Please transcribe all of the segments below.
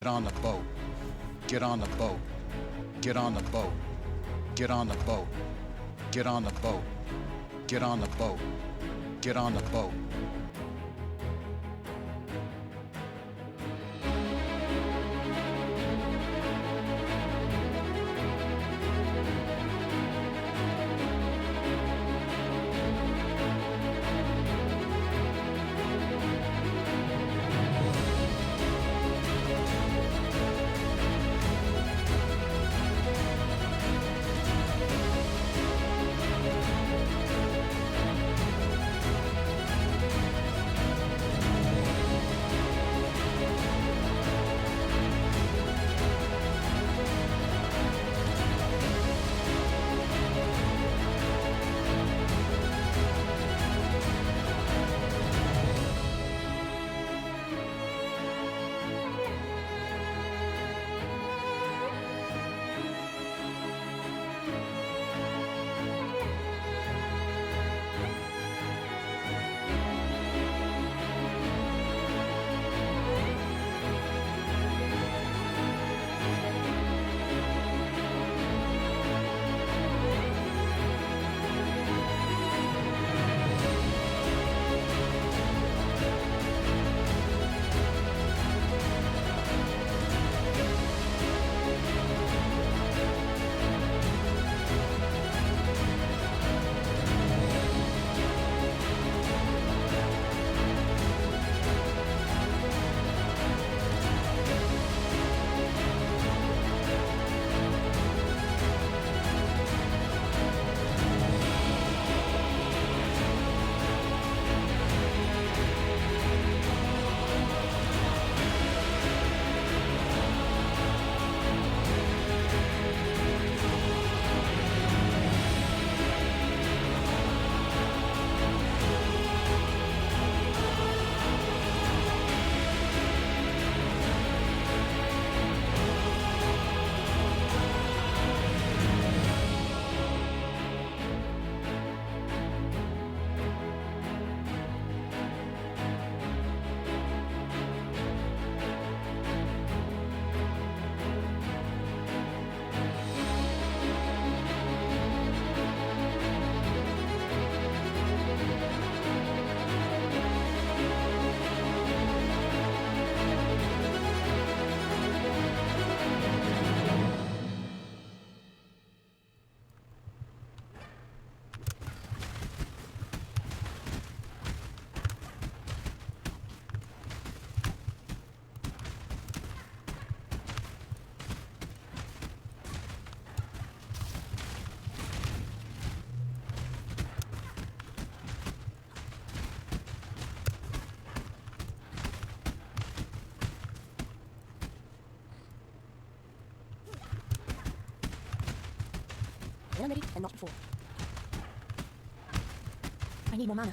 on the boat. Get on the boat. Get on the boat. Get on the boat. Get on the boat. Get on the boat. Get on the boat. I'm ready and not before. I need more mana.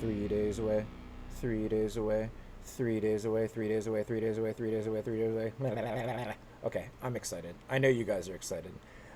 3 days away, 3 days away, 3 days away, 3 days away, 3 days away, 3 days away, 3 days away. Okay, I'm excited. I know you guys are excited.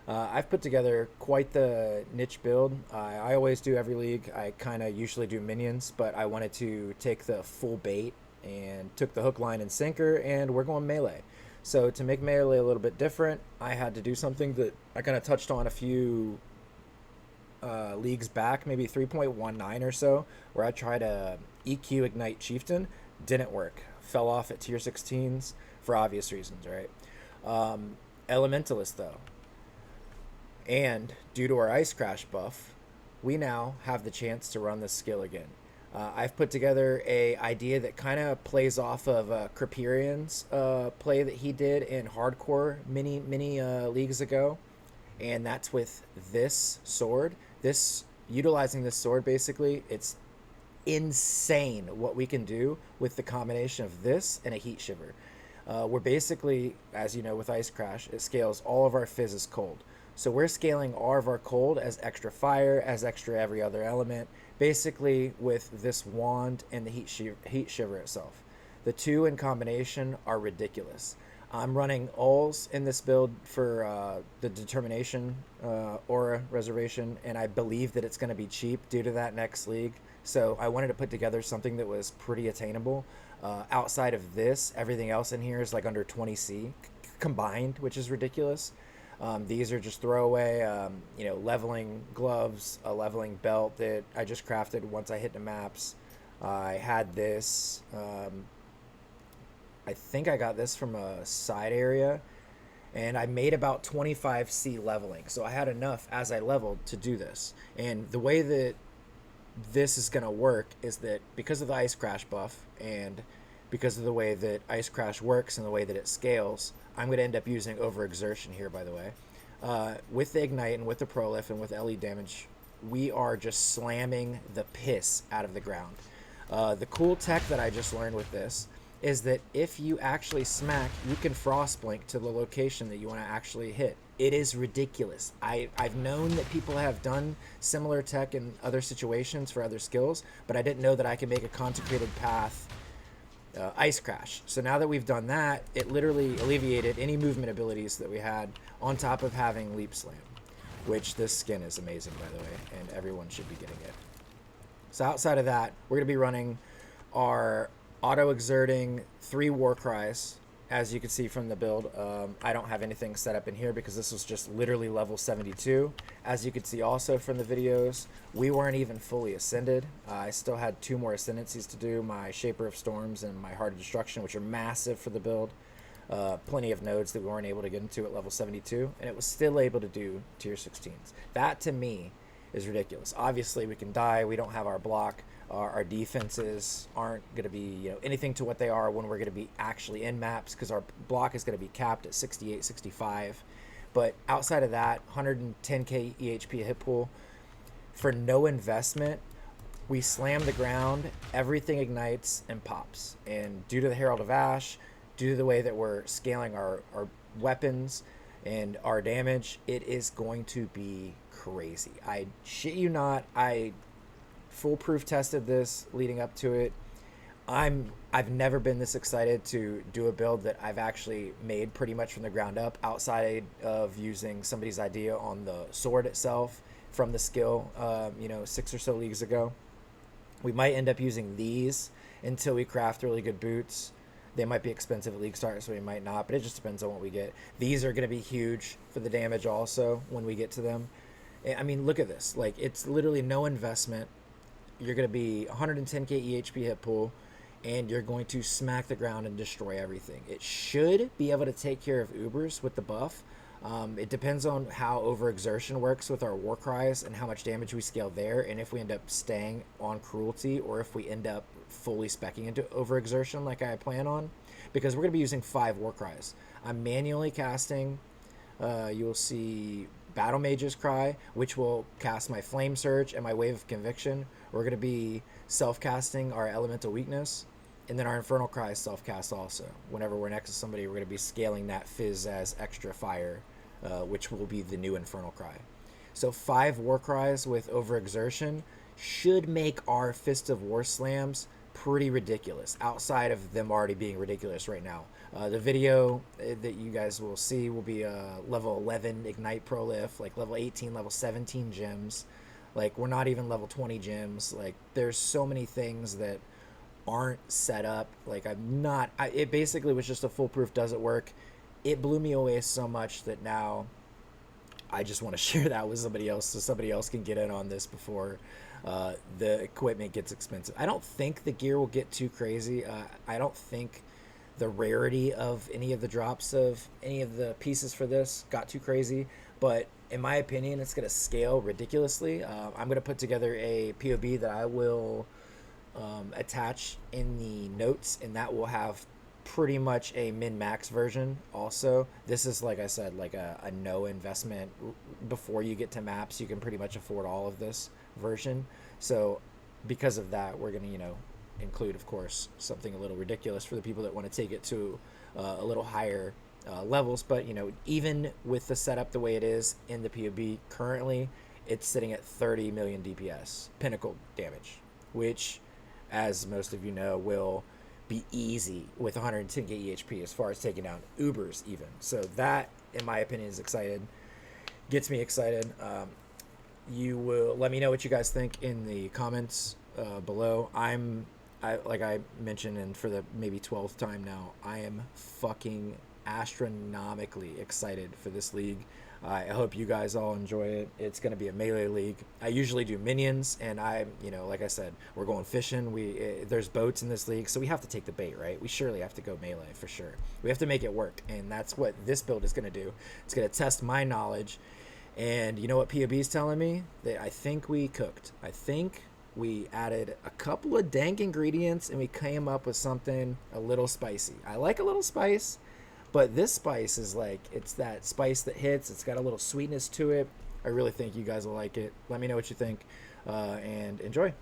I've put together quite the niche build. I always do every league. I kind of usually do minions, but I wanted to take the full bait and took the hook, line, and sinker, and we're going melee. So to make melee a little bit different, I had to do something that I kind of touched on a few leagues back, maybe 3.19 or so, where I tried a EQ Ignite Chieftain. Didn't work. Fell off at tier 16s for obvious reasons, right? Elementalist, though. And due to our Ice Crash buff, we now have the chance to run this skill again. I've put together a idea that kind of plays off of Kriperian's play that he did in Hardcore many leagues ago, and that's with this sword. Utilizing this sword, basically, it's insane what we can do with the combination of this and a Heat Shiver. We're basically, as you know, with Ice Crash, it scales all of our fizz as cold. So we're scaling all of our cold as extra fire, as extra every other element, basically with this wand and the heat shiver itself. The two in combination are ridiculous. I'm running ulls in this build for the determination aura reservation, and I believe that it's going to be cheap due to that next league. So I wanted to put together something that was pretty attainable. Outside of this, everything else in here is like under 20C combined, which is ridiculous. These are just throwaway, leveling gloves, a leveling belt that I just crafted once I hit the maps. I had this, I think I got this from a side area, and I made about 25C leveling. So I had enough as I leveled to do this. And the way that this is going to work is that because of the Ice Crash buff and because of the way that Ice Crash works and the way that it scales, I'm going to end up using overexertion here, by the way. With the Ignite and with the Prolif and with LE damage, we are just slamming the piss out of the ground. The cool tech that I just learned with this is that if you actually smack, you can frost blink to the location that you want to actually hit. It is ridiculous. I've known that people have done similar tech in other situations for other skills, but I didn't know that I could make a consecrated path Ice Crash. So now that we've done that, it literally alleviated any movement abilities that we had on top of having Leap Slam, which this skin is amazing, by the way, and everyone should be getting it. So outside of that, we're going to be running our auto-exerting 3 war cries. As you can see from the build, I don't have anything set up in here because this was just literally level 72. As you can see also from the videos, we weren't even fully ascended. I still had 2 more ascendancies to do, my Shaper of Storms and my Heart of Destruction, which are massive for the build. Plenty of nodes that we weren't able to get into at level 72, and it was still able to do tier 16s. That, to me, is ridiculous. Obviously, we can die. We don't have our block. Our defenses aren't going to be anything to what they are when we're going to be actually in maps, because our block is going to be capped at 68, 65. But outside of that, 110k EHP hit pool for no investment. We slam the ground, everything ignites and pops. And due to the Herald of Ash, due to the way that we're scaling our weapons and our damage, it is going to be crazy. I shit you not, I foolproof tested this leading up to it. I've never been this excited to do a build that I've actually made pretty much from the ground up, outside of using somebody's idea on the sword itself from the skill 6 or so leagues ago. We might end up using these until we craft really good boots. They might be expensive at league start, so we might not, but it just depends on what we get. These are going to be huge for the damage also when we get to them. I mean, look at this. Like, it's literally no investment. You're going to be 110k EHP hit pool, and you're going to smack the ground and destroy everything. It should be able to take care of Ubers with the buff. It depends on how overexertion works with our war cries and how much damage we scale there, and if we end up staying on cruelty or if we end up fully speccing into overexertion like I plan on, because we're going to be using 5 war cries. I'm manually casting, you'll see Battle Mage's Cry, which will cast my Flame Surge and my Wave of Conviction. We're going to be self-casting our Elemental Weakness, and then our Infernal Cry is self-cast also. Whenever we're next to somebody, we're going to be scaling that Fizz as extra fire, which will be the new Infernal Cry. So 5 War Cries with overexertion, should make our Fist of War slams pretty ridiculous, outside of them already being ridiculous right now. The video that you guys will see will be level 11 Ignite Prolif, like level 18, level 17 gems. Like, we're not even level 20 gems. Like, there's so many things that aren't set up. Like, it basically was just a foolproof, does it work? It blew me away so much that now I just want to share that with somebody else, so somebody else can get in on this before the equipment gets expensive. I don't think the gear will get too crazy. I don't think the rarity of any of the drops of any of the pieces for this got too crazy, but in my opinion, it's going to scale ridiculously. I'm going to put together a POB that I will attach in the notes, and that will have pretty much a min-max version also. This is, like I said, like a no investment. Before you get to maps, you can pretty much afford all of this version. So because of that, we're going to, include, of course, something a little ridiculous for the people that want to take it to a little higher levels. But, even with the setup the way it is in the POB currently, it's sitting at 30 million DPS, pinnacle damage, which, as most of you know, will be easy with 110k EHP as far as taking down Ubers even. So that, in my opinion, is gets me excited. You will let me know what you guys think in the comments below. Like I mentioned, and for the maybe 12th time now, I am fucking astronomically excited for this league. I hope you guys all enjoy it. It's going to be a melee league. I usually do minions, and like I said, we're going fishing. There's boats in this league, so we have to take the bait, right? We surely have to go melee for sure. We have to make it work, and that's what this build is going to do. It's going to test my knowledge, and you know what POB is telling me? That I think we cooked. I think we added a couple of dank ingredients, and we came up with something a little spicy. I like a little spice, but this spice is like, it's that spice that hits. It's got a little sweetness to it. I really think you guys will like it. Let me know what you think, and enjoy.